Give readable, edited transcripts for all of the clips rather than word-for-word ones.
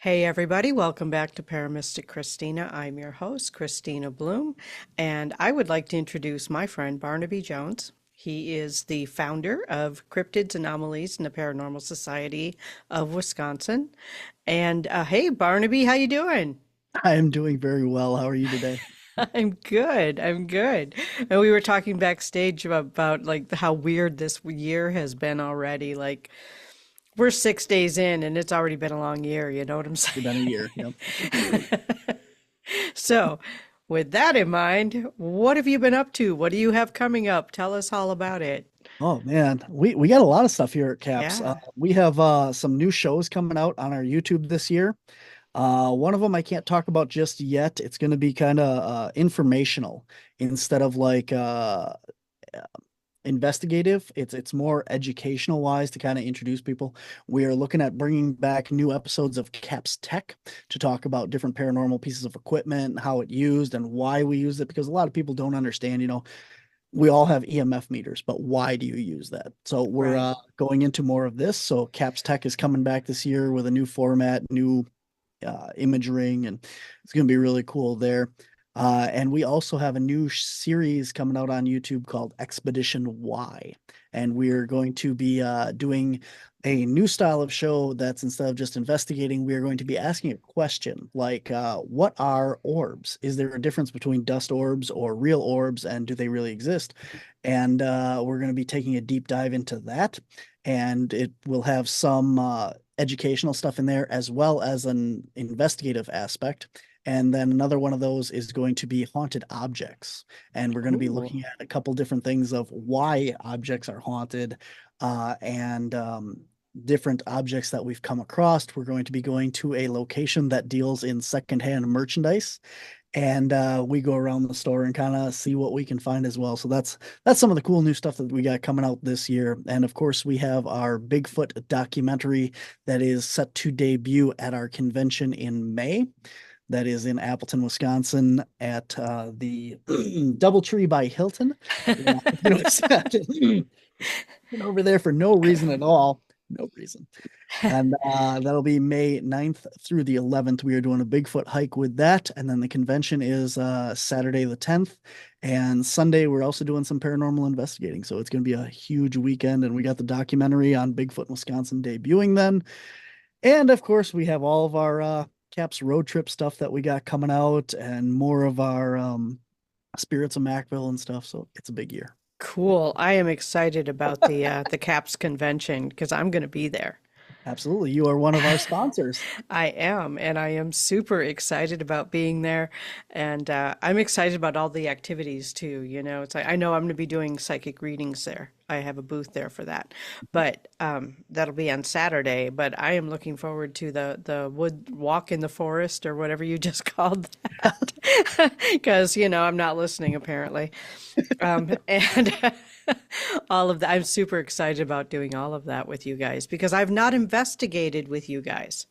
Hey everybody, welcome back to Paramistic Christina. I'm your host, Christina Bloom, and I would like to introduce my friend Barnaby Jones. He is the founder of Cryptids Anomalies in the Paranormal Society of Wisconsin. And hey Barnaby, how you doing? I am doing very well. How are you today? I'm good. I'm good. And we were talking backstage about like how weird this year has been already. Like we're 6 days in and it's already been a long year, you know what I'm saying? It's been a year. Yep, absolutely. So, with that in mind, what have you been up to? What do you have coming up? Tell us all about it. Oh man, we got a lot of stuff here at Caps. Yeah, We have some new shows coming out on our YouTube this year. One of them I can't talk about just yet. It's going to be kind of informational instead of like investigative. It's more educational wise to kind of introduce people. We are looking at bringing back new episodes of Caps Tech to talk about different paranormal pieces of equipment, how it used, and why we use it. Because a lot of people don't understand. We all have EMF meters, but why do you use that? So we're right. going into more of this. So Caps Tech is coming back this year with a new format, new imaging, and it's going to be really cool there. And we also have a new series coming out on YouTube called Expedition Y. And we're going to be doing a new style of show that's instead of just investigating, we are going to be asking a question like, what are orbs? Is there a difference between dust orbs or real orbs? And do they really exist? And we're going to be taking a deep dive into that. And it will have some educational stuff in there as well as an investigative aspect. And then another one of those is going to be haunted objects. And we're going to be Cool. looking at a couple different things of why objects are haunted and different objects that we've come across. We're going to be going to a location that deals in secondhand merchandise and we go around the store and kind of see what we can find as well. So that's some of the cool new stuff that we got coming out this year. And of course, we have our Bigfoot documentary that is set to debut at our convention in May. That is in Appleton, Wisconsin, at the DoubleTree by Hilton. Yeah, been over there for no reason at all. No reason. And that'll be May 9th through the 11th. We are doing a Bigfoot hike with that. And then the convention is Saturday the 10th. And Sunday, we're also doing some paranormal investigating. So it's going to be a huge weekend. And we got the documentary on Bigfoot, Wisconsin debuting then. And of course, we have all of our CAPS road trip stuff that we got coming out and more of our Spirits of Macville and stuff. So it's a big year. Cool. I am excited about the CAPS convention because I'm going to be there. Absolutely. You are one of our sponsors. I am, and I am super excited about being there. And I'm excited about all the activities too. You know, it's like I know I'm going to be doing psychic readings there. I have a booth there for that, but that'll be on Saturday. But I am looking forward to the wood walk in the forest or whatever you just called that, because you know I'm not listening apparently. And all of that. I'm super excited about doing all of that with you guys because I've not investigated with you guys.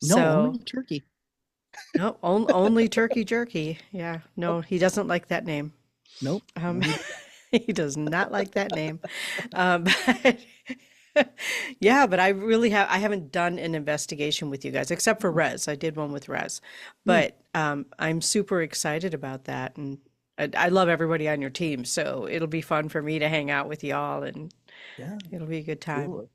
No, So, only Turkey. no, only turkey jerky. Yeah, Nope. no, he doesn't like that name. Nope. Um, No, he he does not like that name. But yeah, but I haven't done an investigation with you guys except for Rez. I did one with Rez, Hmm. but I'm super excited about that, and I love everybody on your team, so it'll be fun for me to hang out with y'all, and Yeah, it'll be a good time. absolutely.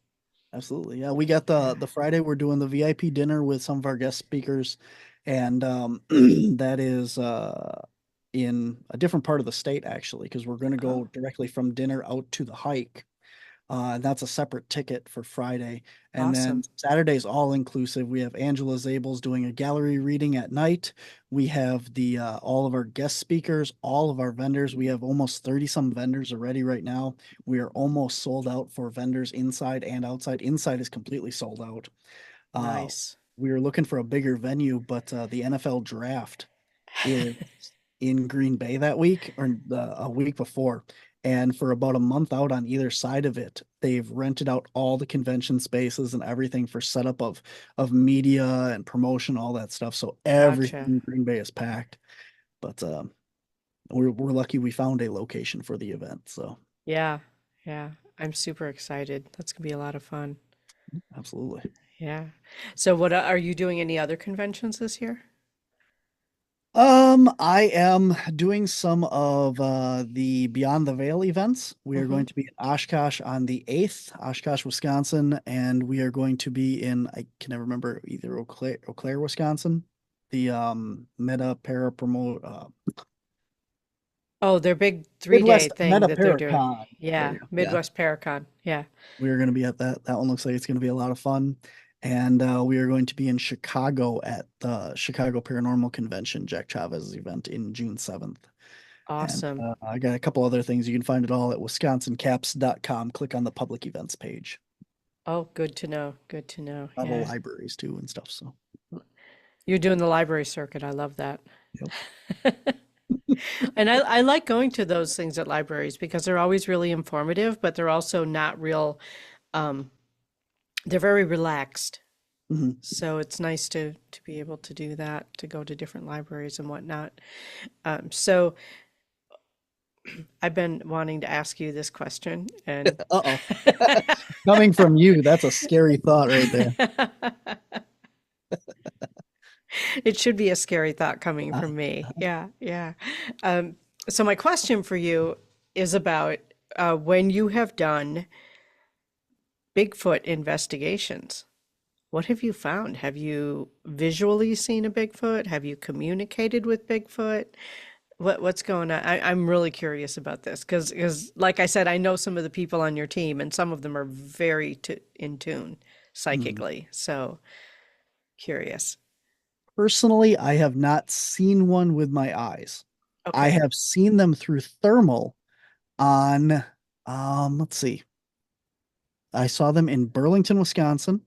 Absolutely. Yeah, we got Yeah. the Friday we're doing the VIP dinner with some of our guest speakers and that is in a different part of the state actually because we're going to Oh, go directly from dinner out to the hike. That's a separate ticket for Friday. And then awesome. Saturday's all inclusive. We have Angela Zabels doing a gallery reading at night. We have the all of our guest speakers, all of our vendors. We have almost 30 some vendors already right now. We are almost sold out for vendors inside and outside. Inside is completely sold out. Uh, Nice. we were looking for a bigger venue, but the NFL draft is in Green Bay that week or a week before. And for about a month out on either side of it, they've rented out all the convention spaces and everything for setup of media and promotion, all that stuff. So everything Gotcha. in Green Bay is packed. But we're lucky we found a location for the event. So Yeah, yeah. I'm super excited. That's gonna be a lot of fun. Absolutely. Yeah. So what are you doing any other conventions this year? I am doing some of the Beyond the Veil events. We are Hmm. going to be in Oshkosh on the 8th, Oshkosh, Wisconsin, and we are going to be in, I can never remember, either Eau Claire, Wisconsin, the Meta Para Promote Oh, their big 3 day Midwest thing Meta that they're doing. Paracon. There Yeah, you go. Yeah. Midwest Paracon. Yeah. We are going to be at that. That one looks like it's going to be a lot of fun. And we are going to be in Chicago at the Chicago Paranormal Convention, Jack Chavez's event in June 7th. And Awesome. I got a couple other things. You can find it all at wisconsincaps.com. Click on the public events page. Oh, good to know. Good to know. All the Yeah. libraries too and stuff. So, You're doing the library circuit. I love that. yep. And I like going to those things at libraries because they're always really informative, but they're also not real, um, they're very relaxed. Mhm. So it's nice to be able to do that, to go to different libraries and whatnot. So I've been wanting to ask you this question, and Uh-oh. Coming from you, that's a scary thought right there. it should be a scary thought coming Uh, from me. Yeah, yeah. Um, so my question for you is about when you have done Bigfoot investigations. What have you found? Have you visually seen a Bigfoot? Have you communicated with Bigfoot? What's going on? I'm really curious about this because like I said, I know some of the people on your team, and some of them are very in tune mhm. psychically. So curious. Personally, I have not seen one with my eyes. I Okay, have seen them through thermal on, let's see. I saw them in Burlington, Wisconsin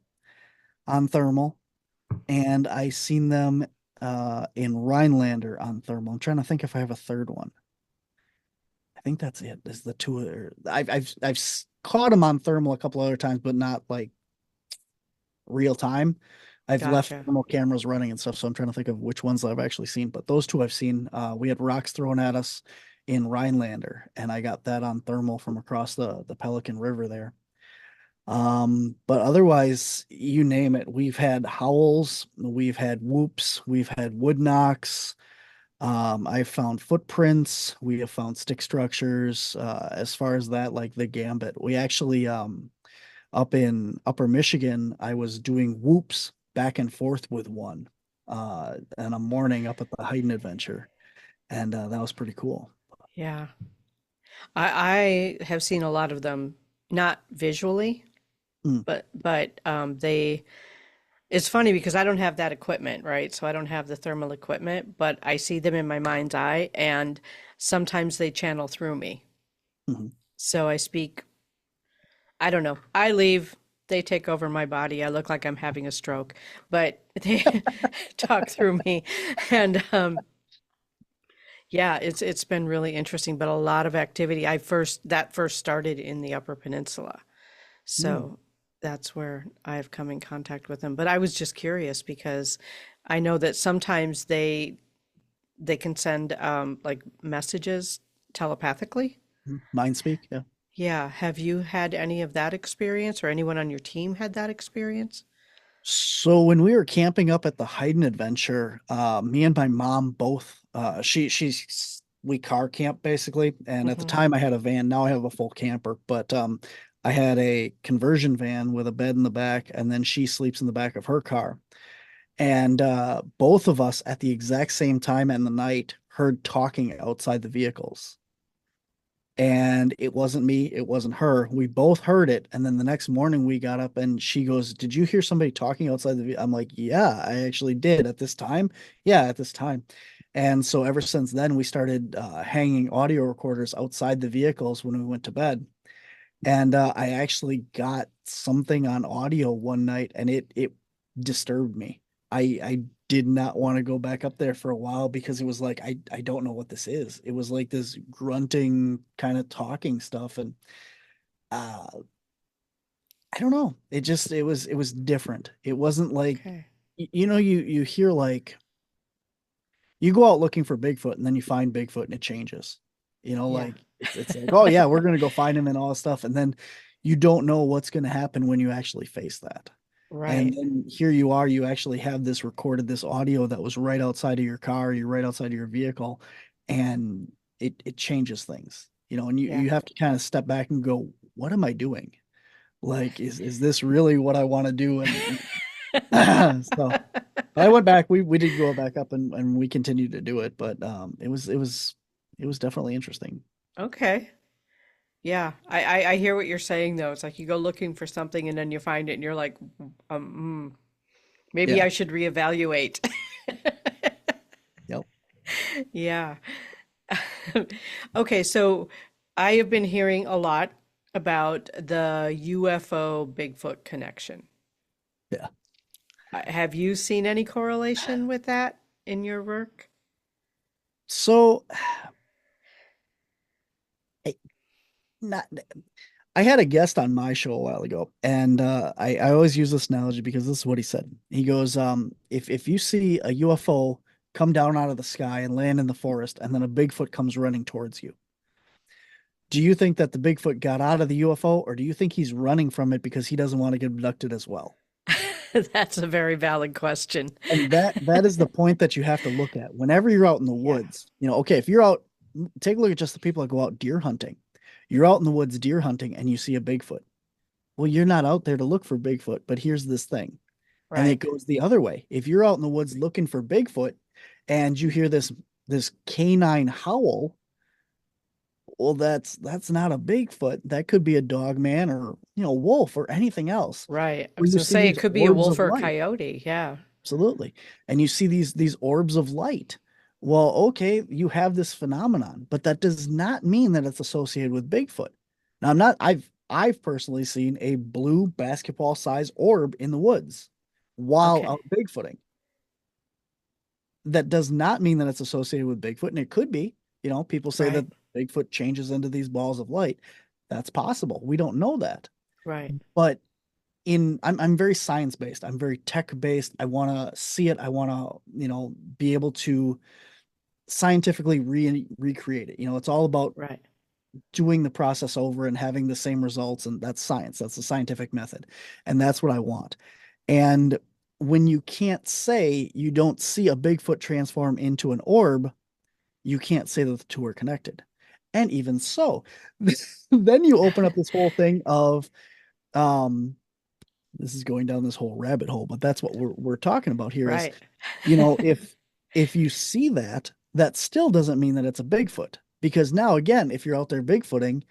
on thermal, and I seen them in Rhinelander on thermal. I'm trying to think if I have a third one. I think that's it. Is the two. Caught them on thermal a couple other times, but not like real time. I've left gotcha. thermal cameras running and stuff, so I'm trying to think of which ones I've actually seen. But those two I've seen. We had rocks thrown at us in Rhinelander, and I got that on thermal from across the Pelican River there. But otherwise, you name it. We've had howls, we've had whoops, we've had wood knocks. I've found footprints, we have found stick structures. As far as that, like the gambit, we actually up in Upper Michigan, I was doing whoops back and forth with one and a morning up at the Hayden Adventure, and that was pretty cool. Yeah. I have seen a lot of them, not visually, Mm, but they it's funny because I don't have that equipment, right? So I don't have the thermal equipment, but I see them in my mind's eye, and sometimes they channel through me. mhm. So I speak, I don't know. I leave, they take over my body. I look like I'm having a stroke, but they talk through me. And yeah, it's been really interesting, but a lot of activity. That first started in the Upper Peninsula. Mm, So that's where I've come in contact with them. But I was just curious because I know that sometimes they can send like messages telepathically. Mind speak, yeah. Yeah. Have you had any of that experience or anyone on your team had that experience? So when we were camping up at the Hayden Adventure, me and my mom both, we car camp basically. And at the Hmm. time I had a van. Now I have a full camper, but I had a conversion van with a bed in the back, and then she sleeps in the back of her car. And both of us at the exact same time in the night heard talking outside the vehicles. And it wasn't me, it wasn't her. We both heard it. And then the next morning we got up and she goes, "Did you hear somebody talking outside the?" I'm like, "Yeah, I actually did at this time." Yeah, at this time. And so ever since then, we started hanging audio recorders outside the vehicles when we went to bed. And I actually got something on audio one night, and it disturbed me. I did not want to go back up there for a while because it was like I don't know what this is. It was like this grunting kind of talking stuff, and uh I don't know. It was different. It wasn't like Okay. you hear like you go out looking for Bigfoot and then you find Bigfoot and it changes. Yeah. Like it's like, oh yeah, we're gonna go find him and all this stuff. And then you don't know what's going to happen when you actually face that. And Right. then here you are, you actually have this recorded, this audio that was right outside of your car, you're right outside of your vehicle, and it changes things, and Yeah. you have to kind of step back and go, what am I doing? Like, is this really what I want to do? And so I went back, we did go back up and we continued to do it, but it was definitely interesting. Okay. Yeah. I hear what you're saying though. It's like you go looking for something and then you find it and you're like, maybe Yeah. I should reevaluate. Yep. Yeah. Okay, so I have been hearing a lot about the UFO Bigfoot connection. Yeah. Have you seen any correlation with that in your work? So I, not I had a guest on my show a while ago, and I always use this analogy because this is what he said. He goes, if you see a UFO come down out of the sky and land in the forest, and then a Bigfoot comes running towards you, do you think that the Bigfoot got out of the UFO, or do you think he's running from it because he doesn't want to get abducted as well? That's a very valid question. And that is the point that you have to look at whenever you're out in the Yeah, woods. Okay, if you're out, take a look at just the people that go out deer hunting. You're out in the woods deer hunting and you see a Bigfoot. Well, you're not out there to look for Bigfoot, but here's this thing. And it right, goes the other way. If you're out in the woods looking for Bigfoot and you hear this canine howl, well, that's not a Bigfoot. That could be a dog man or wolf or anything else. right. I Or was you gonna see say it these could be a orbs wolf of or a light. coyote. Yeah, Absolutely. And you see these orbs of light. Well, okay, you have this phenomenon, but that does not mean that it's associated with Bigfoot. Now, I've personally seen a blue basketball size orb in the woods while okay, out Bigfooting. That does not mean that it's associated with Bigfoot, and it could be. People say that right, Bigfoot changes into these balls of light. That's possible. We don't know that. right, But I'm very science based. I'm very tech based. I want to see it. I want to, be able to scientifically recreate it. It's all about right, doing the process over and having the same results, and that's science. That's the scientific method. And that's what I want. And when you can't say you don't see a Bigfoot transform into an orb, you can't say that the two are connected. And even so, then you open up this whole thing of um this is going down this whole rabbit hole, but that's what we're talking about here is, right, if you see that, that still doesn't mean that it's a Bigfoot. Because now again, if you're out there Bigfooting,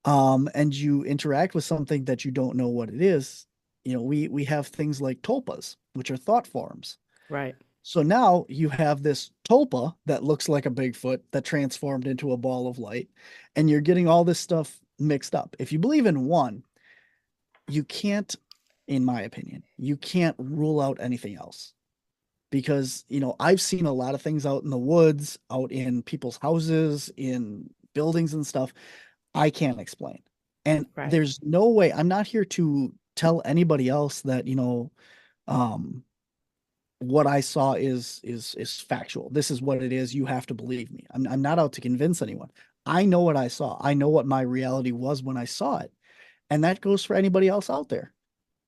and you interact with something that you don't know what it is, we have things like tulpas, which are thought forms. right, So now you have this tulpa that looks like a Bigfoot that transformed into a ball of light, and you're getting all this stuff mixed up. If you believe in one, you can't, in my opinion, you can't rule out anything else. Because, I've seen a lot of things out in the woods, out in people's houses, in buildings and stuff I can't explain. And right, there's no way, I'm not here to tell anybody else that, um, what I saw is factual. This is what it is. You have to believe me. I'm not out to convince anyone. I know what I saw. I know what my reality was when I saw it. And that goes for anybody else out there.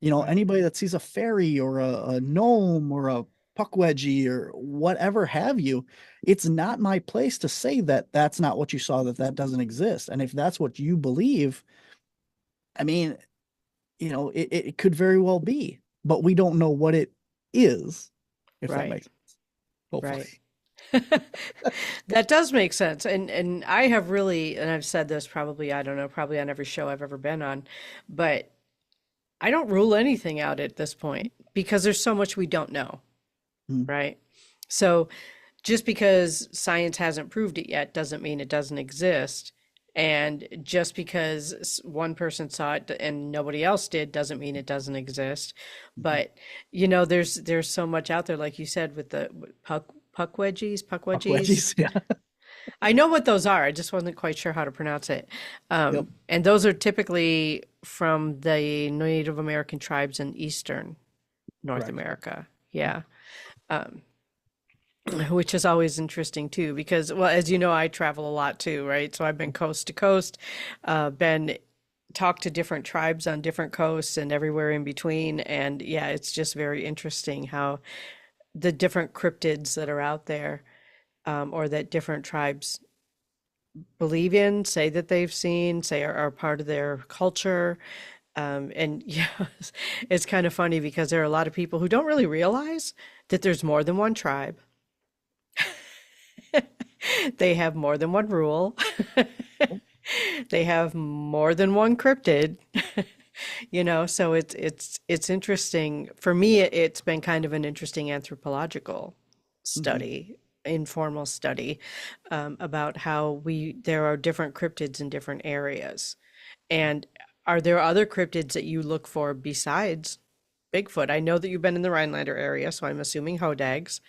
right, Anybody that sees a fairy or a gnome or a puckwedgie or whatever have you, it's not my place to say that that's not what you saw, that that doesn't exist. And if that's what you believe, I mean, it could very well be, but we don't know what it is, if that right, makes sense. Hopefully. right. That does make sense. And I have really, and I've said this probably, I don't know, probably on every show I've ever been on, but I don't rule anything out at this point because there's so much we don't know, Mm, right? So just because science hasn't proved it yet doesn't mean it doesn't exist. And just because one person saw it and nobody else did doesn't mean it doesn't exist. mhm. But there's so much out there, like you said, with the puck wedgies. Puckwedgies, yeah. I know what those are. I just wasn't quite sure how to pronounce it. Yep. And those are typically from the Native American tribes in Eastern North Correct. America. Yeah. Um, which is always interesting too, because, well, as you know, I travel a lot too, right? So I've been coast to coast, been talk to different tribes on different coasts and everywhere in between. And yeah, it's just very interesting how the different cryptids that are out there, or that different tribes believe in, say that they've seen, say are part of their culture. And yeah, it's kind of funny because there are a lot of people who don't really realize that there's more than one tribe. They have more than one rule. They have more than one cryptid. So it's interesting. For me, it's been kind of an interesting anthropological Mhm. study, informal study, about how there are different cryptids in different areas. And are there other cryptids that you look for besides Bigfoot? I know that you've been in the Rhinelander area, so I'm assuming hodags.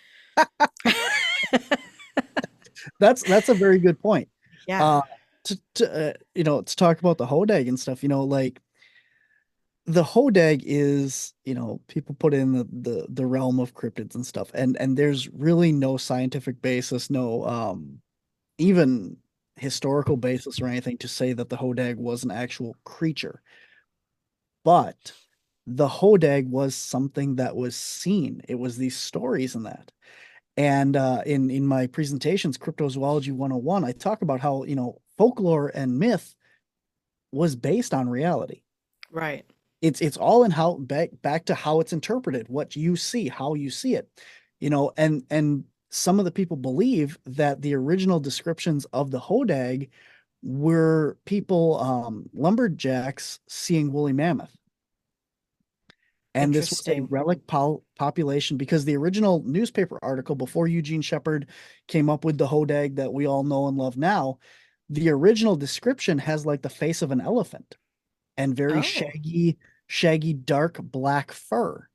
That's a very good point. Yeah, Uh, to talk about the hodag and stuff, like the hodag is, people put in the realm of cryptids and stuff, and there's really no scientific basis, no even historical basis or anything to say that the hodag was an actual creature. But the hodag was something that was seen. It was these stories and that. And in my presentations, Cryptozoology 101, I talk about how, folklore and myth was based on reality. right. It's all in how back to how it's interpreted, what you see, how you see it. And some of the people believe that the original descriptions of the hodag were people, lumberjacks seeing woolly mammoth. And this was a Interesting. relic population because the original newspaper article before Eugene Shepard came up with the hodag that we all know and love now, the original description has like the face of an elephant and very Oh, shaggy, dark black fur.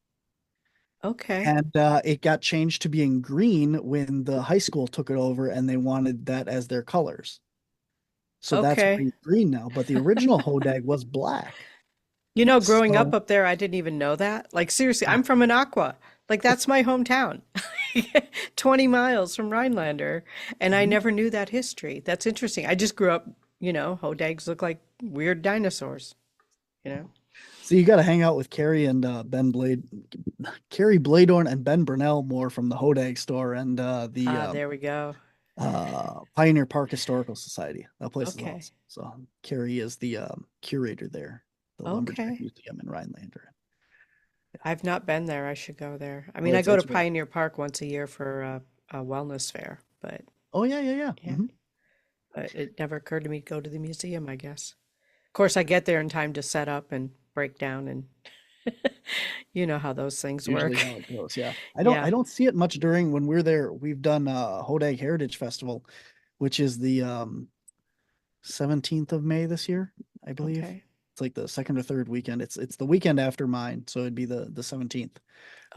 okay. And it got changed to being green when the high school took it over and they wanted that as their colors. So that's why Okay. he's green now. But the original hodag was black. Growing So up there, I didn't even know that. Like, seriously, I'm from Anaqua. Like, that's my hometown. 20 miles from Rhinelander. And I mhm. never knew that history. That's interesting. I just grew up, hodags look like weird dinosaurs, you know? So you got to hang out with Carrie and Carrie Bladorn and Ben Burnell more from the Hodag store and the Ah, there we go. Pioneer Park Historical Society. That place is Okay. awesome. So Carrie is the curator there, the Lumberjack Okay. Museum in Rhinelander. Yeah. I've not been there. I should go there. I Oh, mean, I it's go to it's really Pioneer Park once a year for a wellness fair, but oh yeah. yeah, but it never occurred to me to go to the museum, I guess. Of course, I get there in time to set up and break down, and you know how those things Usually work. how it goes. Yeah. I Yeah. don't see it much during when we're there. We've done Hodag Heritage Festival, which is the 17th of May this year, I believe. Okay. It's like the second or third weekend. It's the weekend after mine, so it'd be the 17th.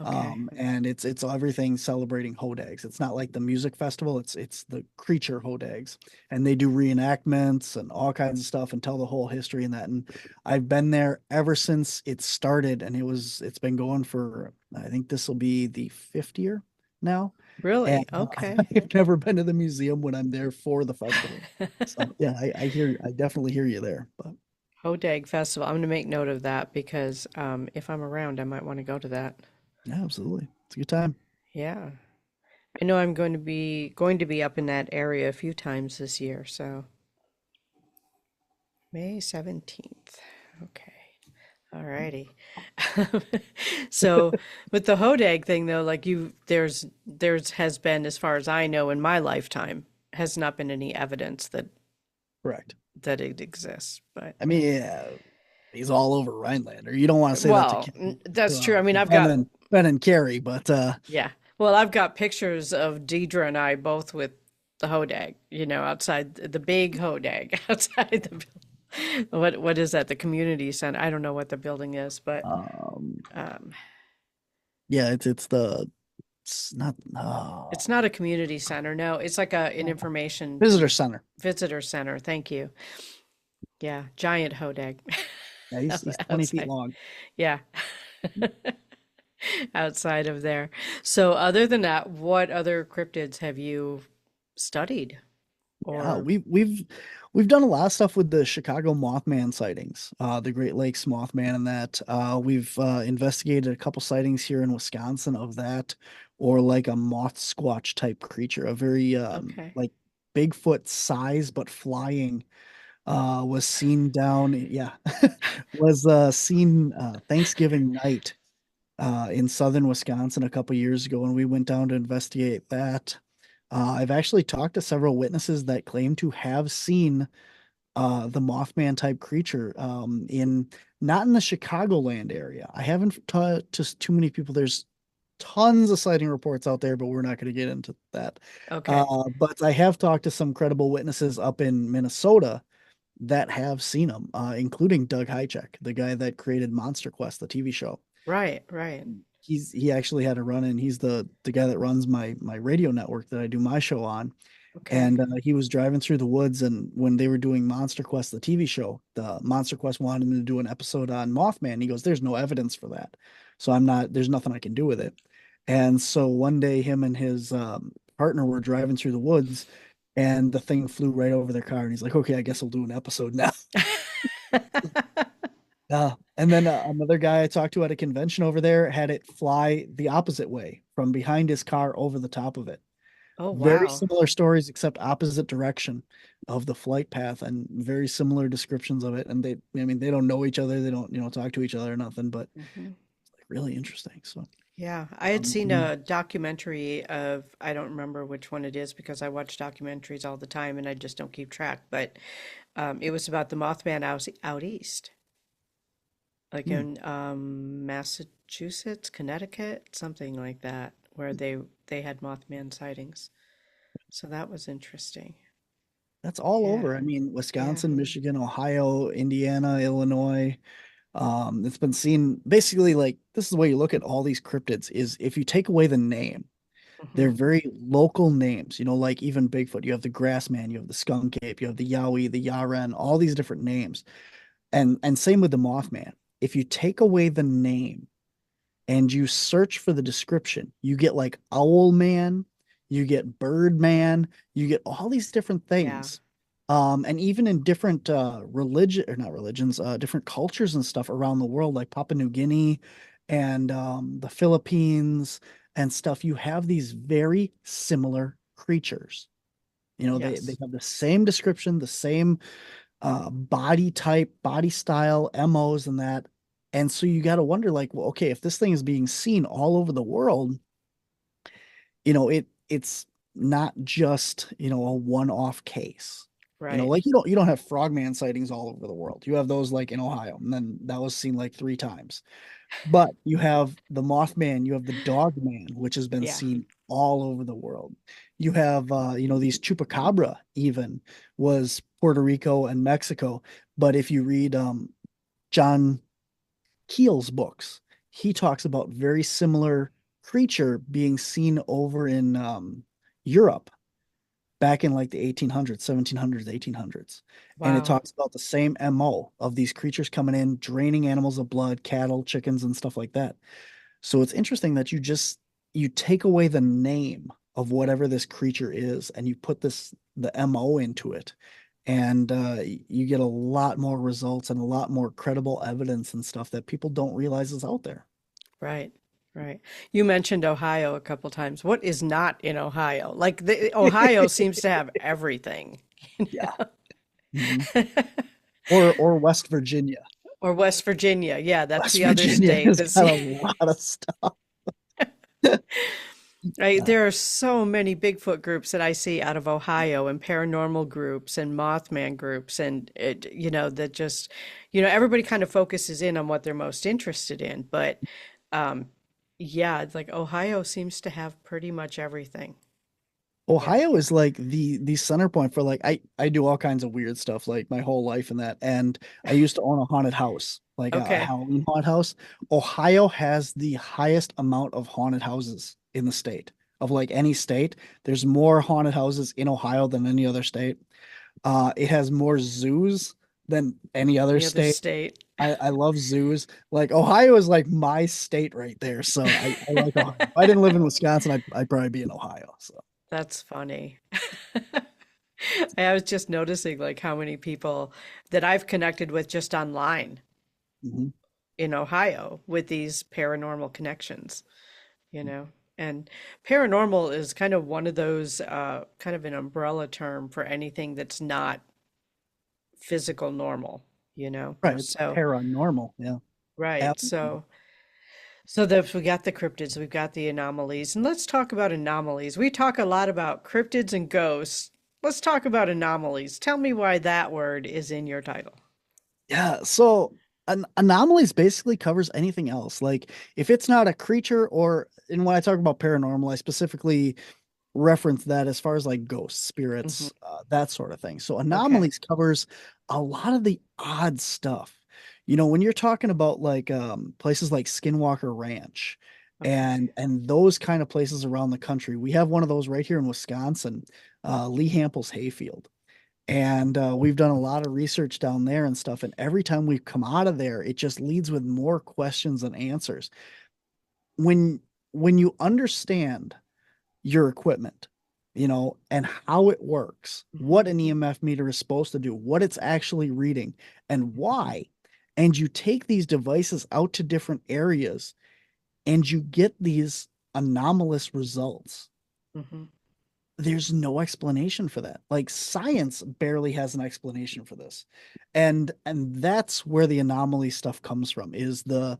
Okay. And it's everything celebrating hodags. It's not like the music festival, it's the creature hodags. And they do reenactments and all kinds of stuff and tell the whole history and that. And I've been there ever since it started, and it's been going for, I think this will be the fifth year now. And Really? Okay. I've never been to the museum when I'm there for the festival. So yeah, I definitely hear you there. But Hodag Festival. I'm going to make note of that because if I'm around, I might want to go to that. yeah, absolutely. It's a good time. Yeah. I know I'm going to be up in that area a few times this year, so May 17th. Okay. All righty. So with the Hodag thing though, like there's has been, as far as I know in my lifetime, has not been any evidence Correct. that it exists. But I mean, yeah, he's all over Rhinelander. You don't want to say that to well, that's true. to I mean, I've Ben got and Ben and Carrie, but yeah. Well, I've got pictures of Deidre and I both with the Hodag, outside the big Hodag outside what is that? The community center. I don't know what the building is, but um, um, yeah, it's not it's not a community center. No, it's like an information visitor center. visitor center. Thank you. Yeah, giant Hodag Yeah, he's 20 feet outside. long. Yeah, outside of there. So, other than that, what other cryptids have you studied? Yeah, Or we've done a lot of stuff with the Chicago Mothman sightings, the Great Lakes Mothman, and that we've investigated a couple sightings here in Wisconsin of that, or like a moth squatch type creature, a very okay. like Bigfoot size but flying, was seen down, yeah, was seen Thanksgiving night in southern Wisconsin a couple years ago, and we went down to investigate that. I've actually talked to several witnesses that claim to have seen the Mothman type creature in not in the Chicagoland area. I haven't talked to too many people. There's tons of sighting reports out there, but we're not going to get into that. Okay. But I have talked to some credible witnesses up in Minnesota that have seen them, including Doug Hychek, the guy that created Monster Quest, the TV show. Right, right. He actually had a run in. He's the guy that runs my radio network that I do my show on. Okay. And he was driving through the woods, and when they were doing Monster Quest, the TV show, the Monster Quest wanted him to do an episode on Mothman. He goes, "There's no evidence for that, so I'm not. There's nothing I can do with it." And so one day, him and his partner were driving through the woods, and the thing flew right over their car. And he's like, "Okay, I guess I'll do an episode now." And then another guy I talked to at a convention over there had it fly the opposite way from behind his car over the top of it. Oh, Very wow. similar stories, except opposite direction of the flight path, and very similar descriptions of it. And I mean, they don't know each other. They don't, talk to each other or nothing, but Hmm. it's like really interesting. So, Yeah, I had seen yeah. a documentary of, I don't remember which one it is because I watch documentaries all the time and I just don't keep track, but it was about the Mothman out east, like Hmm. in Massachusetts, Connecticut, something like that, where they had Mothman sightings. So that was interesting. That's all Yeah, over. I mean, yeah. Wisconsin, Michigan, Ohio, Indiana, Illinois. It's been seen basically like this is the way you look at all these cryptids is if you take away the name, Hmm. they're very local names, like even Bigfoot. You have the Grassman, you have the Skunk Ape, you have the Yowie, the Yaren, all these different names. And same with the Mothman. If you take away the name and you search for the description, you get like Owl Man, you get Bird Man, you get all these different Yeah. things. And even in different religion or not religions, different cultures and stuff around the world, like Papua New Guinea and the Philippines and stuff, you have these very similar creatures. They Yes. have the same description, the same body type, body style, MOs, and that. And so you got to wonder, like, well, okay, if this thing is being seen all over the world, it's not just a one-off case. Right. Like you don't have frogman sightings all over the world. You have those like in Ohio, and then that was seen like 3 times. But you have the Mothman, you have the Dogman, which has been Yeah. seen all over the world. You have these chupacabra even was Puerto Rico and Mexico. But if you read John Keel's books, he talks about very similar creature being seen over in Europe back in like the 1800s, 1700s, 1800s. And it Wow. talks about the same MO of these creatures coming in, draining animals of blood, cattle, chickens, and stuff like that. So it's interesting that you take away the name of whatever this creature is and you put the MO into it. And you get a lot more results and a lot more credible evidence and stuff that people don't realize is out there. Right. Right. You mentioned Ohio a couple times. What is not in Ohio? Like Ohio seems to have everything. Yeah. Mhm. Or West Virginia. Or West Virginia. Yeah, that's West the other Virginia state. has That's got a lot of stuff. right. Uh, There are so many Bigfoot groups that I see out of Ohio and paranormal groups and Mothman groups and that just everybody kind of focuses in on what they're most interested in, but um yeah, it's like Ohio seems to have pretty much everything. Yeah. Ohio is like the center point for like I do all kinds of weird stuff like my whole life and that. And I used to own a haunted house, like a Okay. Halloween haunted house. Ohio has the highest amount of haunted houses in the state of like any state. There's more haunted houses in Ohio than any other state. It has more zoos than any other Any other state. state. I love zoos. Like Ohio is like my state right there. So I like Ohio. If I didn't live in Wisconsin, I'd probably be in Ohio. So That's funny. I was just noticing like how many people that I've connected with just online Mhm. in Ohio with these paranormal connections, you know. And paranormal is kind of one of those kind of an umbrella term for anything that's not physical normal, you know. Right. It's So, paranormal. Yeah. right. Absolutely. So we got the cryptids, we've got the anomalies, and let's talk about anomalies. We talk a lot about cryptids and ghosts. Let's talk about anomalies. Tell me why that word is in your title. Yeah. So an anomalies basically covers anything else. Like if it's not a creature or, and when I talk about paranormal, I specifically reference that as far as like ghosts, Hmm. spirits, that sort of thing. So Okay. anomalies covers a lot of the odd stuff. You know, when you're talking about like places like Skinwalker Ranch Okay. and those kind of places around the country, we have one of those right here in Wisconsin, Lee Hample's Hayfield. And we've done a lot of research down there and stuff. And every time we come out of there, it just leads with more questions than answers. When when you understand your equipment, you know, and how it works, Hmm. what an EMF meter is supposed to do, what it's actually reading, and why. And you take these devices out to different areas and you get these anomalous results. Hmm. There's no explanation for that. Like science barely has an explanation for this. And that's where the anomaly stuff comes from is the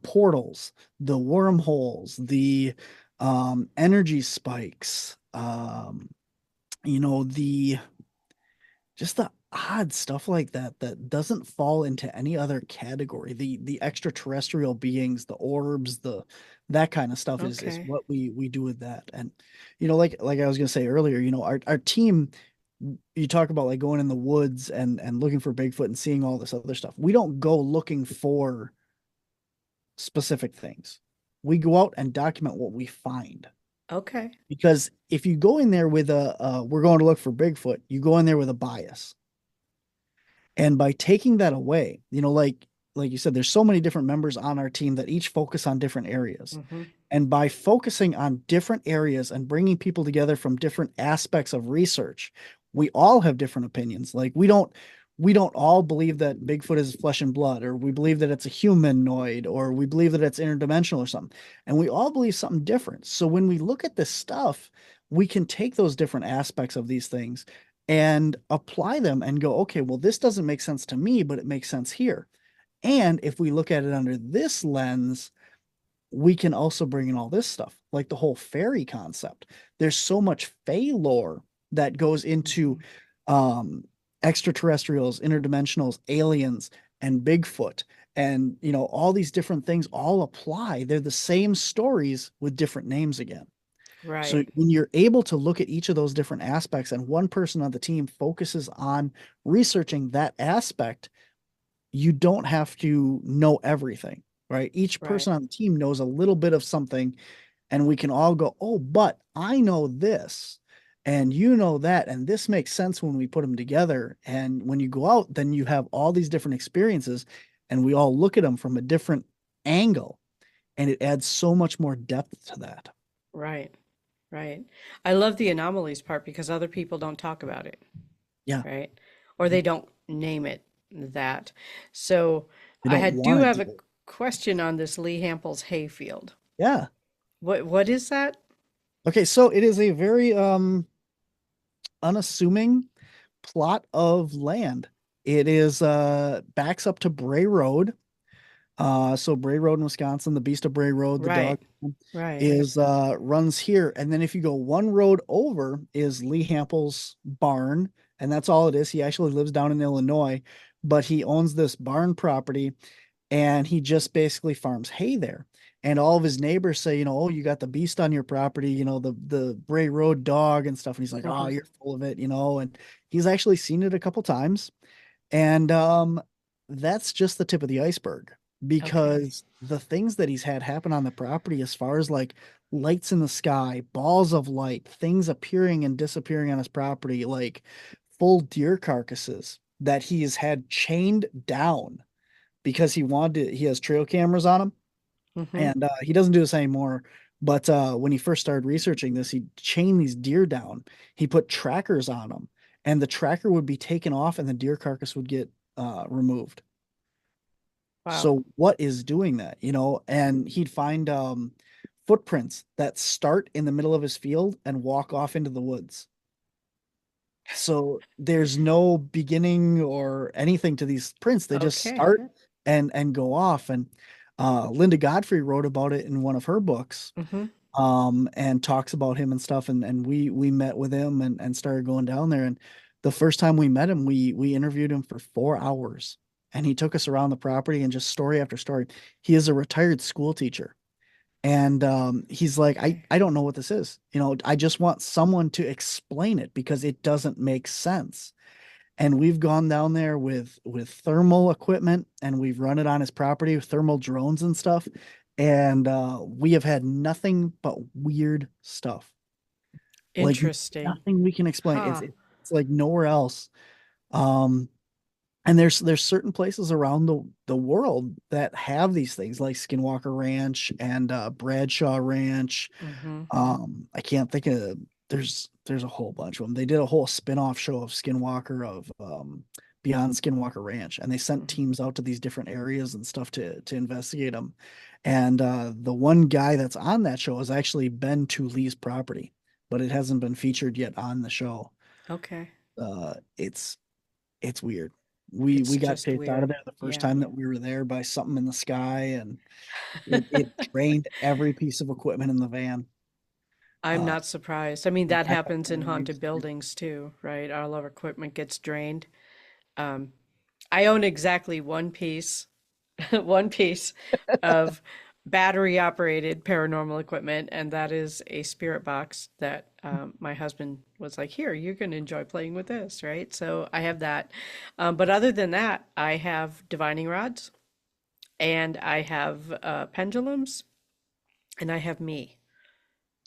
portals, the wormholes, the energy spikes, you know, the just the odd stuff like that that doesn't fall into any other category. The extraterrestrial beings, the orbs, the that kind of stuff is Okay. what we do with that. And you know, like I was gonna say earlier, you know, our team, you talk about like going in the woods and looking for Bigfoot and seeing all this other stuff. We don't go looking for specific things. We go out and document what we find. Okay. Because if you go in there with we're going to look for Bigfoot, you go in there with a bias. And by taking that away, you know, like you said, there's so many different members on our team that each focus on different areas. Hmm. And by focusing on different areas and bringing people together from different aspects of research, we all have different opinions. Like we don't all believe that Bigfoot is flesh and blood, or we believe that it's a humanoid, or we believe that it's interdimensional or something. And we all believe something different. So when we look at this stuff, we can take those different aspects of these things and apply them and go, okay, well, this doesn't make sense to me, but it makes sense here. And if we look at it under this lens, we can also bring in all this stuff, like the whole fairy concept. There's so much fae lore that goes into Hmm. um, extraterrestrials, interdimensionals, aliens, and Bigfoot. And, you know, all these different things all apply. They're the same stories with different names again. So Right. when you're able to look at each of those different aspects and one person on the team focuses on researching that aspect, you don't have to know everything, right? Each Right. person on the team knows a little bit of something, and we can all go, oh, but I know this, and you know that, and this makes sense when we put them together. And when you go out, then you have all these different experiences, and we all look at them from a different angle, and it adds so much more depth to that. Right. Right. I love the anomalies part because other people don't talk about it, Yeah. right? Or they don't name it that. So They I don't had do want have to a do it. question on this Lee Hample's hayfield. Yeah. What is that? Okay, so it is a very unassuming plot of land. It is backs up to Bray Road. So Bray Road in Wisconsin, the Beast of Bray Road, the dog Right. Right. is runs here. And then if you go one road over is Lee Hample's barn, and that's all it is. He actually lives down in Illinois, but he owns this barn property and he just basically farms hay there. And all of his neighbors say, you know, oh, you got the beast on your property, you know, the Bray Road dog and stuff. And he's like, oh, Hmm. you're full of it, you know. And he's actually seen it a couple times. And that's just the tip of the iceberg Okay. because the things that he's had happen on the property, as far as like lights in the sky, balls of light, things appearing and disappearing on his property, like full deer carcasses that he has had chained down because he has trail cameras on him. Hmm. And he doesn't do this anymore. But when he first started researching this, he chained these deer down. He put trackers on them. and the tracker would be taken off and the deer carcass would get removed. Wow. So what is doing that, And he'd find footprints that start in the middle of his field and walk off into the woods. So there's no beginning or anything to these prints. They just Okay. start and go off. And Linda Godfrey wrote about it in one of her books, Mm-hmm. and talks about him and stuff. And we met with him and started going down there. And the first time we met him, we interviewed him for 4 hours, and he took us around the property and just story after story. He is a retired school teacher. And he's like, I, Okay. I don't know what this is. I just want someone to explain it because it doesn't make sense. And we've gone down there with thermal equipment, and we've run it on his property with thermal drones and stuff. And we have had nothing but weird stuff. Like Interesting. nothing we can explain. It's Huh. it's like nowhere else. Um, and there's certain places around the world that have these things like Skinwalker Ranch and Bradshaw Ranch. Mm-hmm. I can't think of there's a whole bunch of them. They did a whole spin-off show of Skinwalker of Beyond Skinwalker Ranch, and they sent Mm-hmm. teams out to these different areas and stuff to investigate them. And the one guy that's on that show has actually been to Lee's property, but it hasn't been featured yet on the show. Okay. It's weird. We It's got just chased out of weird. there the first Yeah. time that we were there by something in the sky, and it drained every piece of equipment in the van. I'm Uh, not surprised. I mean, the that backup happens in haunted batteries. buildings too, right? All of our equipment gets drained. Um, I own exactly one piece, one piece of battery operated paranormal equipment, and that is a spirit box that my husband was like, "Here, you're going to enjoy playing with this," right? So I have that. But other than that, I have divining rods and I have pendulums and I have me,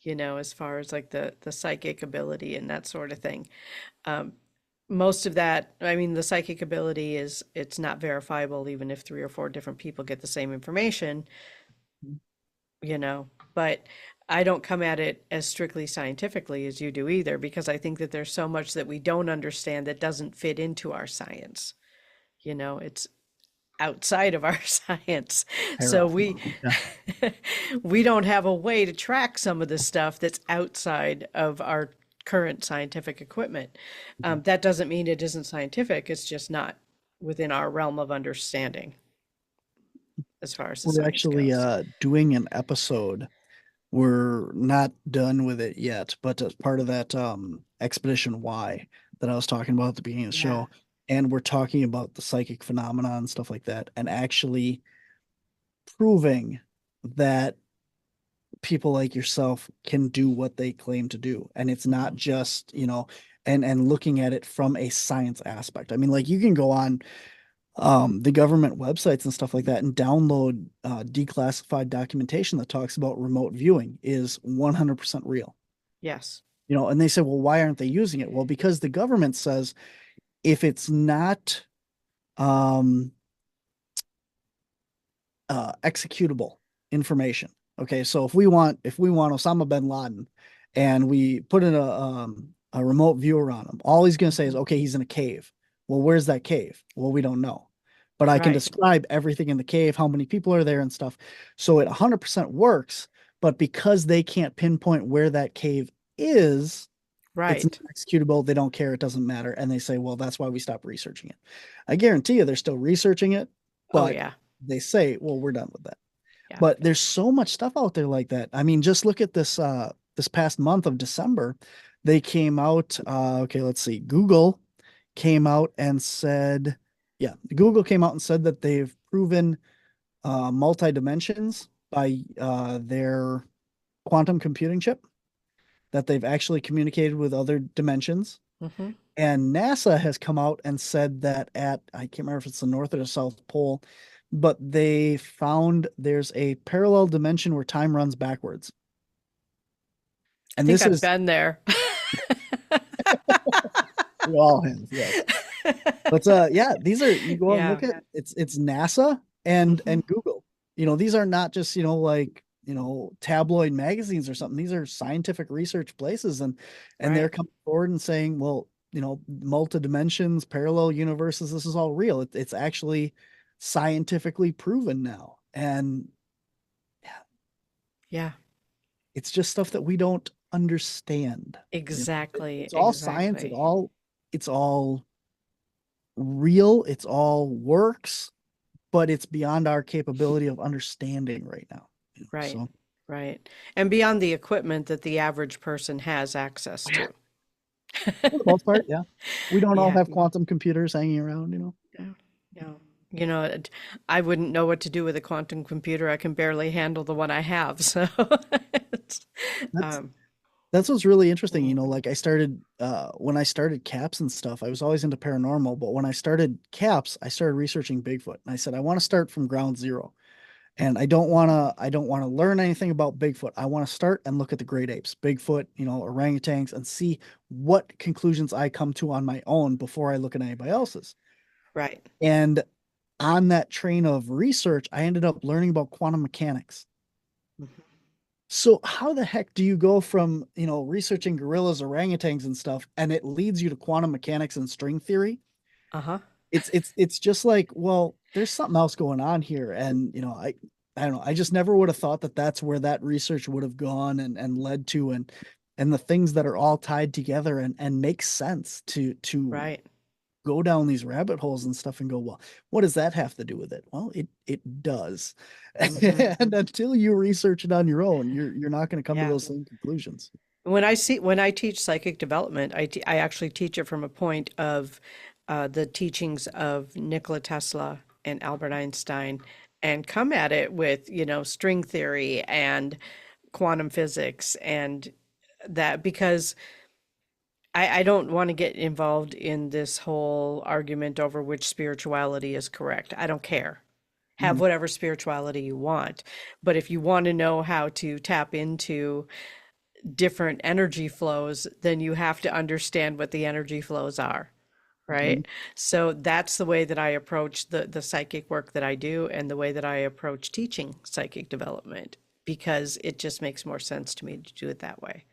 as far as like the psychic ability and that sort of thing. Um, Most of that, I mean, the psychic ability is it's not verifiable even if three or four different people get the same information, but I don't come at it as strictly scientifically as you do either, because I think that there's so much that we don't understand that doesn't fit into our science. It's outside of our science. So we Terrifying. Yeah. we don't have a way to track some of the stuff that's outside of our current scientific equipment. Mhm. That doesn't mean it isn't scientific. It's just not within our realm of understanding as far as the We're science actually goes. doing an episode. We're not done with it yet, but as part of that Expedition Y that I was talking about at the beginning of the Yeah. show, and we're talking about the psychic phenomena and stuff like that, and actually proving that people like yourself can do what they claim to do. And it's not Hmm. just, and looking at it from a science aspect. I mean, like you can go on the government websites and stuff like that and download declassified documentation that talks about remote viewing is 100% real. Yes. And they say, well, why aren't they using it? Well, because the government says if it's not um, executable information. Okay, so if we want Osama bin Laden, and we put in a remote viewer on him, all he's going to say is, Hmm. okay, he's in a cave. Well, where's that cave? Well, we don't know, but I can Right. describe everything in the cave, how many people are there and stuff. So it 100% works, but because they can't pinpoint where that cave is, it's not Right. executable. They don't care. It doesn't matter. And they say, well, that's why we stopped researching it. I guarantee you they're still researching it, Oh but yeah. they say, well, we're done with that. Yeah. But there's so much stuff out there like that. I mean, just look at this past month of December. They came out, okay, let's see. Came out and said, yeah, Google came out and said that they've proven multi dimensions by their quantum computing chip, that they've actually communicated with other dimensions. Hmm. And NASA has come out and said that I can't remember if it's the North or the South Pole, but they found there's a parallel dimension where time runs backwards. I And think this I've is, been there. we all have, yes. But yeah, these are, you go and Yeah. look at, it's NASA Hmm. and Google. These are not just, like, tabloid magazines or something. These are scientific research places, and they're Right. coming forward and saying, well, multi dimensions, parallel universes. This is all real. It's actually scientifically proven now. And Yeah, it's just stuff that we don't understand. exactly, It's all science. exactly. It's all real. It's all works, but it's beyond our capability of understanding right now. Right, So right. And beyond the equipment that the average person has access to. for the most part, yeah, we don't all Yeah, have quantum computers hanging around. yeah, yeah. You know, I wouldn't know what to do with a quantum computer. I can barely handle the one I have. So, it's, That's um, that's what's really interesting. mm, Like I started when I started caps and stuff, I was always into paranormal, but when I started caps, I started researching Bigfoot. And I said, I want to start from ground zero. And I don't want to learn anything about Bigfoot. I want to start and look at the great apes, Bigfoot, orangutans, and see what conclusions I come to on my own before I look at anybody else's. right. And on that train of research, I ended up learning about quantum mechanics. Mhm. So how the heck do you go from, researching gorillas, orangutans and stuff, and it leads you to quantum mechanics and string theory? Uh-huh. It's just like, well, there's something else going on here. And, I don't know. I just never would have thought that that's where that research would have gone and led to, and the things that are all tied together and make sense to Right. go down these rabbit holes and stuff and go, well, what does that have to do with it? Well, it does. Hmm. And until you research it on your own, you're not going to come to Yeah. those same conclusions. When I teach psychic development, I actually teach it from a point of the teachings of Nikola Tesla and Albert Einstein, and come at it with, string theory and quantum physics and that, because I don't want to get involved in this whole argument over which spirituality is correct. I don't care. Have Mhm. whatever spirituality you want. But if you want to know how to tap into different energy flows, then you have to understand what the energy flows are, Mhm. right? So that's the way that I approach the psychic work that I do, and the way that I approach teaching psychic development, because it just makes more sense to me to do it that way.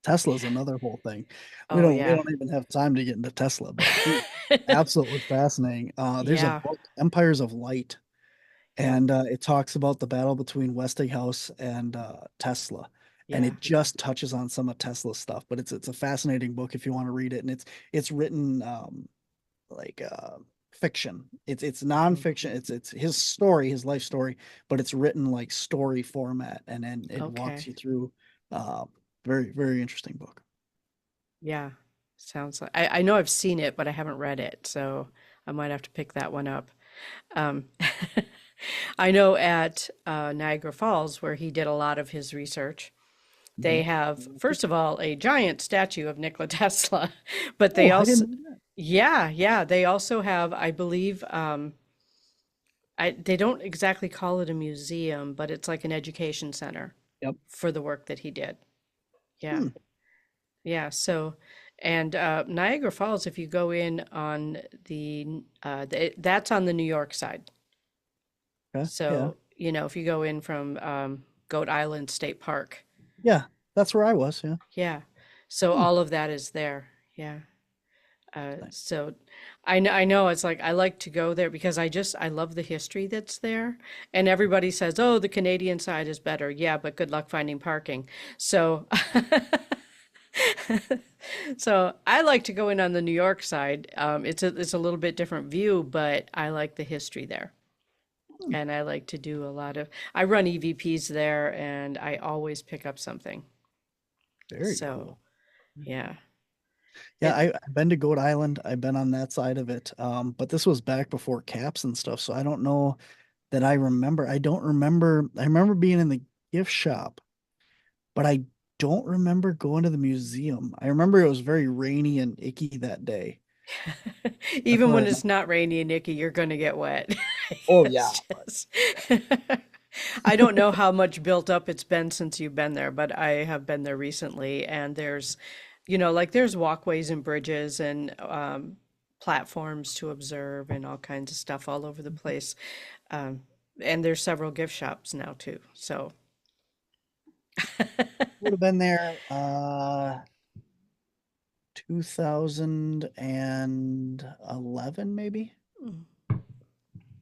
Tesla's another whole thing. We Oh don't we yeah. don't even have time to get into Tesla, but he's absolutely fascinating. There's a Yeah, book, Empires of Light, yep, and it talks about the battle between Westinghouse and Tesla, and yeah. it just touches on some of Tesla's stuff. But it's a fascinating book if you want to read it, and it's written like fiction. It's Mm. nonfiction. It's his story, his life story, but it's written like story format, and then it walks Okay. you through. Uh, very very interesting book. Yeah. Sounds like I know I've seen it, but I haven't read it, so I might have to pick that one up. Um, I know at Niagara Falls, where he did a lot of his research, they Mhm. have, first of all, a giant statue of Nikola Tesla, but they Oh, I also, didn't know that. yeah, yeah, they also have, I believe, they don't exactly call it a museum, but it's like an education center Yep. for the work that he did. Yeah, Hmm. yeah. So, and Niagara Falls, if you go in on that's on the New York side. Okay. Yeah. So, if you go in from Goat Island State Park, Yeah. That's where I was. Yeah. yeah. So Hmm. all of that is there. Yeah. Nice. So I know it's like I like to go there because I love the history that's there. And everybody says, "Oh, the Canadian side is better." Yeah, but good luck finding parking. So so I like to go in on the New York side. It's a little bit different view, but I like the history there. Hmm. And I like to do a lot of, I run EVPs there, and I always pick up something. Very So, cool. yeah. Yeah, It I've been to Goat Island. I've been on that side of it. But this was back before caps and stuff, so I don't know that I remember. I don't remember. I remember being in the gift shop, but I don't remember going to the museum. I remember it was very rainy and icky that day. That's Even what I when remember. it's not rainy and icky, you're going to get wet. Oh yeah. It's just, I don't know how much built up it's been since you've been there, but I have been there recently, and there's, like there's walkways and bridges and platforms to observe and all kinds of stuff all over the place. Um, and there's several gift shops now too. So, Would have been there 2011, maybe Mm,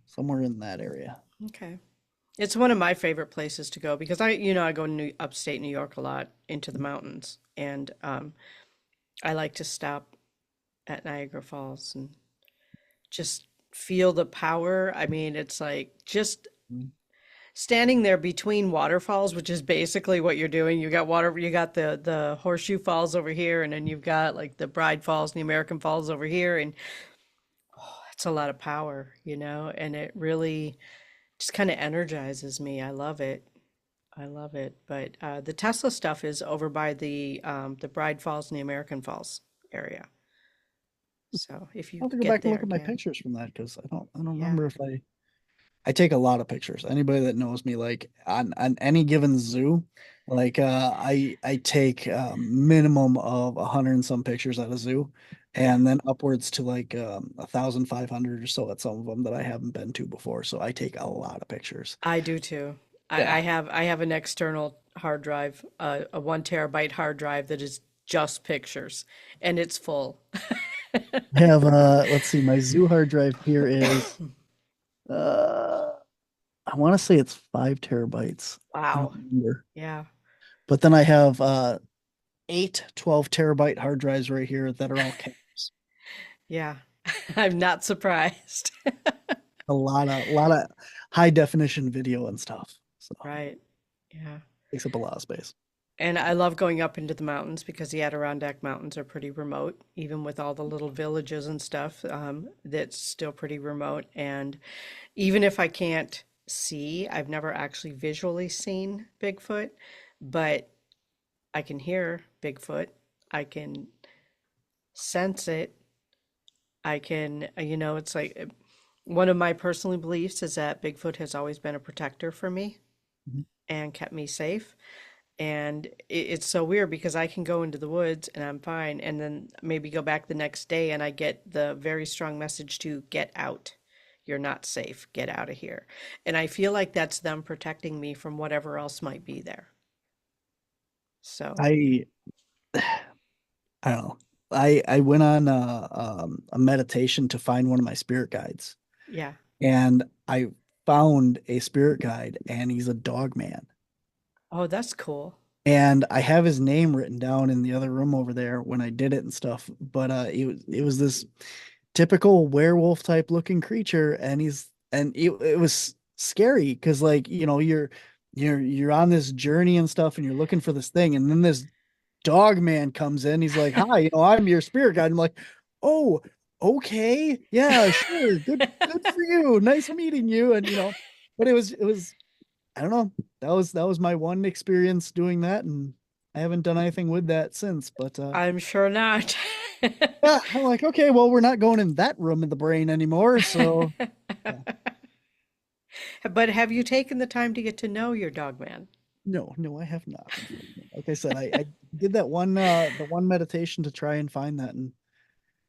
somewhere in that area. okay. It's one of my favorite places to go because I go to upstate New York a lot into the mountains, and I like to stop at Niagara Falls and just feel the power. I mean, it's like just Mhm. standing there between waterfalls, which is basically what you're doing. You got the Horseshoe Falls over here, and then you've got like the Bride Falls and the American Falls over here, and it's a lot of power, and it really just kind of energizes me. I love it. I love it. But the Tesla stuff is over by the Bride Falls and the American Falls area. So if you I'll have to go get back and there look at my again, pictures from that because I don't yeah, remember if I take a lot of pictures. Anybody that knows me, like on any given zoo, like I take minimum of 100 and some pictures at a zoo, yeah, and then upwards to like 1,500 or so at some of them that I haven't been to before. So I take a lot of pictures. I do too. I Yeah. have an external hard drive, a 1 terabyte hard drive that is just pictures, and it's full. I have let's see, my zoo hard drive here is uh I want to say it's 5 terabytes. I don't Wow. remember. Yeah. But then I have eight 12 terabyte hard drives right here that are all cameras. Yeah. I'm not surprised. A lot of high definition video and stuff. So Right. Yeah. takes up a lot of space. And I love going up into the mountains because the Adirondack Mountains are pretty remote, even with all the little villages and stuff. That's still pretty remote. And even if I can't see, I've never actually visually seen Bigfoot, but I can hear Bigfoot. I can sense it. I can, it's like one of my personal beliefs is that Bigfoot has always been a protector for me Mhm. and kept me safe. And it's so weird because I can go into the woods and I'm fine, and then maybe go back the next day and I get the very strong message to get out. You're not safe. Get out of here. And I feel like that's them protecting me from whatever else might be there. So, I I don't know. I went on a meditation to find one of my spirit guides, yeah. and I found a spirit guide, and he's a dog man. Oh, that's cool. And I have his name written down in the other room over there when I did it and stuff. But it was this typical werewolf type looking creature, and it was scary because like you're on this journey and stuff, and you're looking for this thing, and then this dog man comes in. He's like, "Hi, I'm your spirit guide." I'm like, "Oh, okay, yeah, sure, good for you, nice meeting you." And but it was I don't know. That was my one experience doing that, and I haven't done anything with that since. But I'm sure not. yeah, I'm like, okay, well, we're not going in that room of the brain anymore. So yeah. But have you taken the time to get to know your dog man? No, no, I have not. Unfortunately. Like I said, I did that one the one meditation to try and find that, and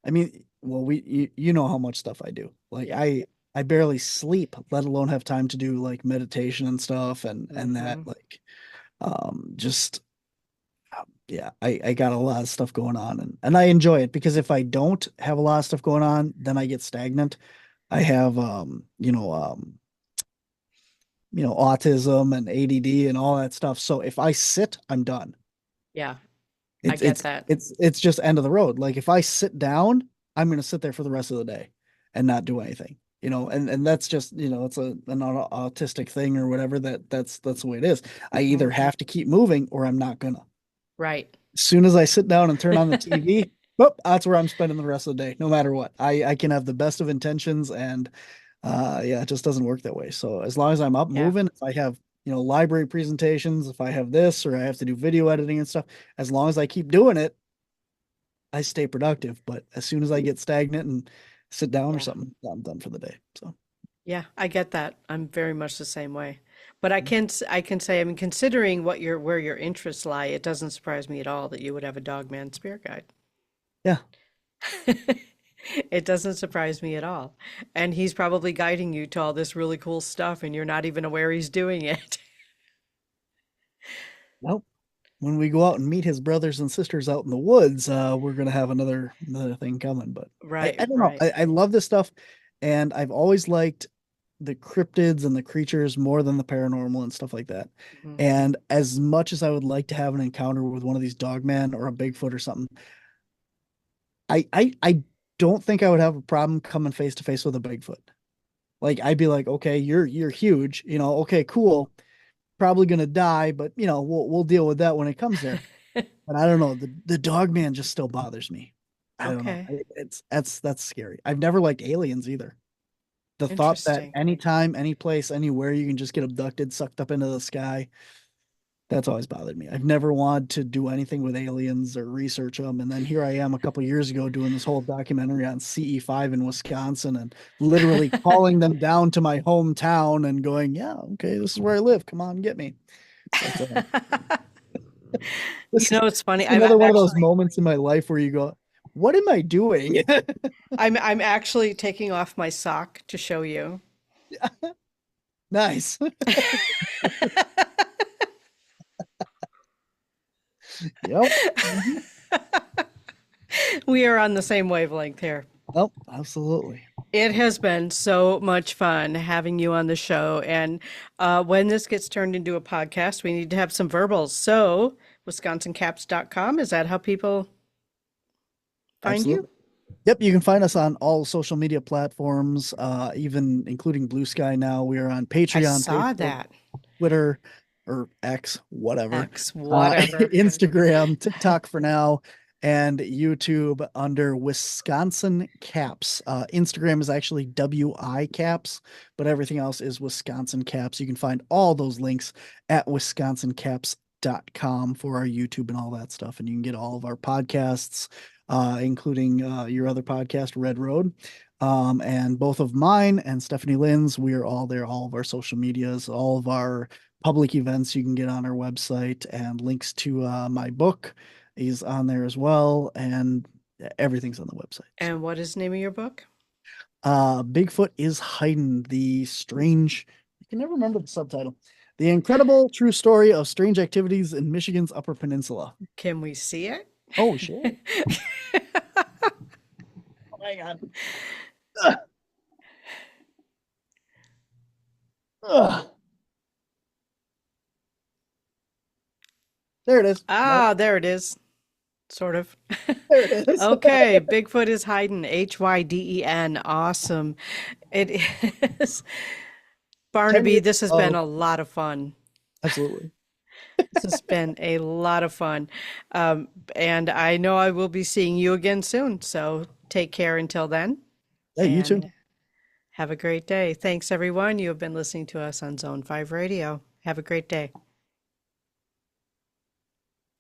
I mean, well, you know how much stuff I do. Like Yeah. I barely sleep, let alone have time to do like meditation and stuff, and that Hmm. like just yeah, I got a lot of stuff going on, and I enjoy it because if I don't have a lot of stuff going on, then I get stagnant. I have autism and ADD and all that stuff. So if I sit, I'm done. Yeah, I It's get it's that. it's it's just end of the road. Like if I sit down, I'm gonna sit there for the rest of the day and not do anything. And that's just, it's an autistic thing or whatever that's the way it is. I either Hmm. have to keep moving or I'm not gonna. Right. As soon as I sit down and turn on the TV, well, that's where I'm spending the rest of the day, no matter what. I can have the best of intentions, and yeah, it just doesn't work that way. So as long as I'm up Yeah. moving, if I have, library presentations, if I have this or I have to do video editing and stuff, as long as I keep doing it, I stay productive. But as soon as I get stagnant and sit down or Yeah. something, I'm done for the day. So Yeah, I get that. I'm very much the same way. But I can say, I mean, considering where your interests lie, it doesn't surprise me at all that you would have a dog man spirit guide. yeah. It doesn't surprise me at all. And he's probably guiding you to all this really cool stuff and you're not even aware he's doing it. Nope. when we go out and meet his brothers and sisters out in the woods, we're gonna have another thing coming. But Right, I don't know. right. I love this stuff, and I've always liked the cryptids and the creatures more than the paranormal and stuff like that. Mhm. And as much as I would like to have an encounter with one of these dogmen or a Bigfoot or something, I don't think I would have a problem coming face to face with a Bigfoot. Like I'd be like, okay, you're huge, okay, cool. Probably gonna die, but we'll deal with that when it comes there. But I don't know, the dog man just still bothers me. I don't know. Okay. It's that's scary. I've never liked aliens either. The thought that Interesting. anytime, any place, anywhere you can just get abducted, sucked up into the sky, that's always bothered me. I've never wanted to do anything with aliens or research them. And then here I am a couple years ago doing this whole documentary on CE5 in Wisconsin and literally calling them down to my hometown and going, yeah, okay, this is where I live. Come on, get me. But You this is know, it's funny. another one of those moments in my life where you go, what am I doing? I'm actually taking off my sock to show you. Nice. Yep. Mhm. We are on the same wavelength here. Yep, absolutely. It has been so much fun having you on the show. And when this gets turned into a podcast, we need to have some verbals. So, wisconsincaps.com, is that how people find you? Absolutely. Yep, you can find us on all social media platforms, even including Blue Sky now. We are on I Patreon, saw Facebook, that. Twitter, or X, whatever, X, whatever. Instagram, TikTok for now, and YouTube under Wisconsin Caps. Instagram is actually WI Caps, but everything else is Wisconsin Caps. You can find all those links at wisconsincaps.com for our YouTube and all that stuff. And you can get all of our podcasts, including your other podcast, Red Road. And both of mine and Stephanie Lynn's, we are all there, all of our social medias, all of our public events you can get on our website, and links to my book is on there as well. And everything's on the website. So And what is the name of your book? Bigfoot is hiding the strange, I can never remember the subtitle. The incredible true story of strange activities in Michigan's Upper Peninsula. Can we see it? Oh, sure. Hang on. Ugh. Ugh. There it is. Nope. Ah, there it is. Sort of. There it is. Okay, Bigfoot is hiding. Hyden. Awesome. It is. 10 Barnaby, years. this has been Oh, a lot of fun. absolutely. This has been a lot of fun. And I know I will be seeing you again soon. So take care until then Hey, you too. and have a great day. Thanks, everyone. You have been listening to us on Zone 5 Radio. Have a great day.